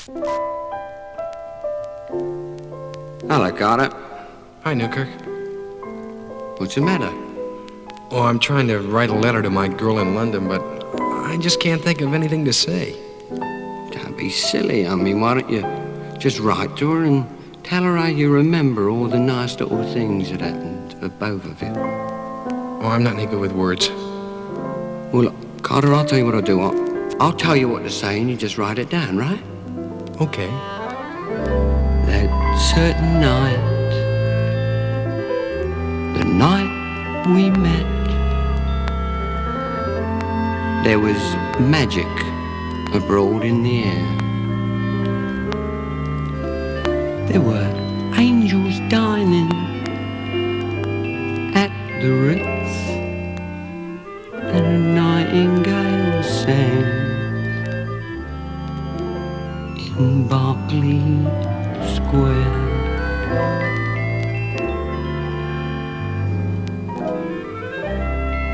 Hello, Carter. Hi, Newkirk. What's the matter? Oh, I'm trying to write a letter to my girl in London, but I just can't think of anything to say. Don't be silly. I mean, why don't you just write to her and tell her how you remember all the nice little things that happened for both of you? Oh, I'm not any good with words. Well, look, Carter, I'll tell you what I'll do. I'll tell you what to say and you just write it down, right? Okay. That certain night, the night we met, there was magic abroad in the air. There were angels dining at the Ritz, and a nightingale sang in Berkley Square.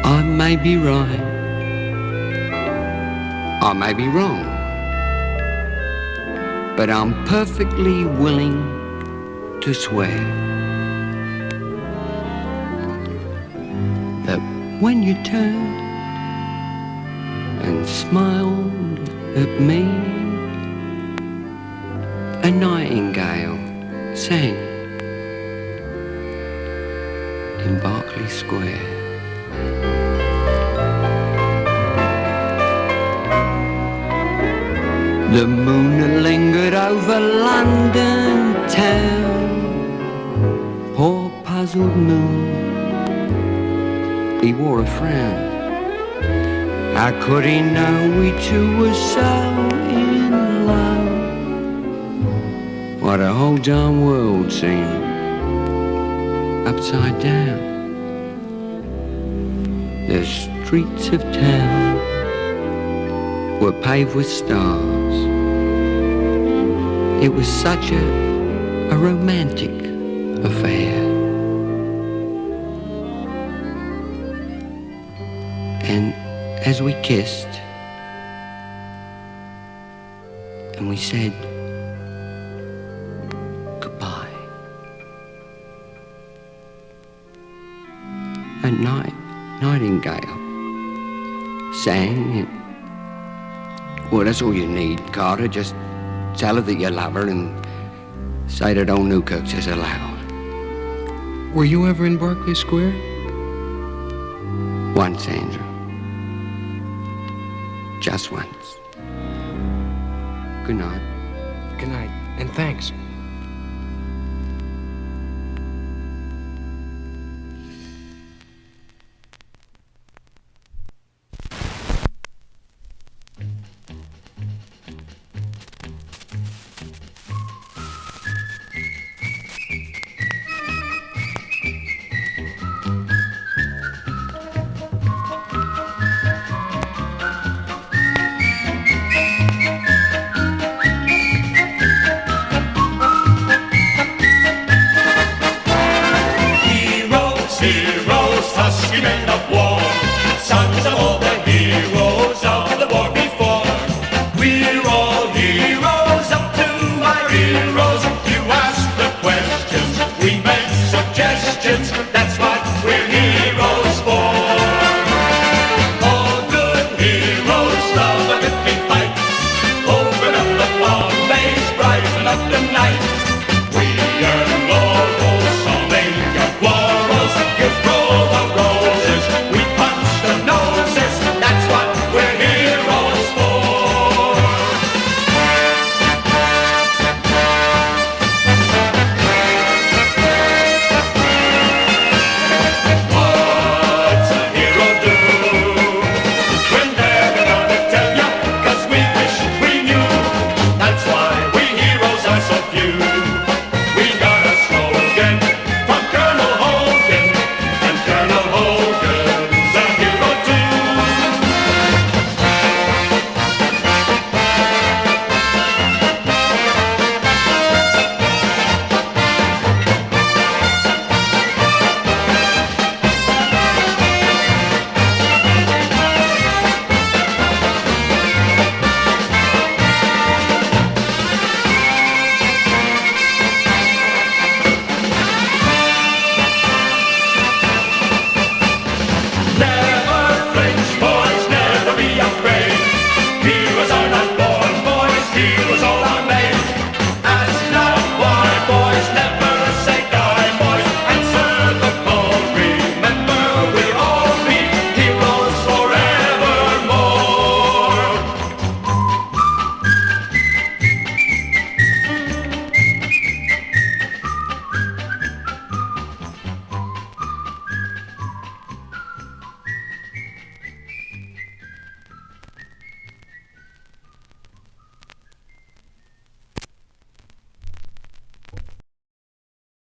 I may be right, I may be wrong, but I'm perfectly willing to swear that when you turned and smiled at me, a nightingale sang in Berkeley Square. The moon lingered over London town. Poor puzzled moon, he wore a frown. How could he know we two were so in love? Why, the whole darn world seemed upside down. The streets of town were paved with stars. It was such a romantic affair. And as we kissed and we said goodbye, a nightingale sang it. Well, that's all you need, Carter. Just tell her that you love her and say that old Newkirk says aloud. Were you ever in Berkeley Square? Once, Andrew. Just once. Good night. Good night, and thanks.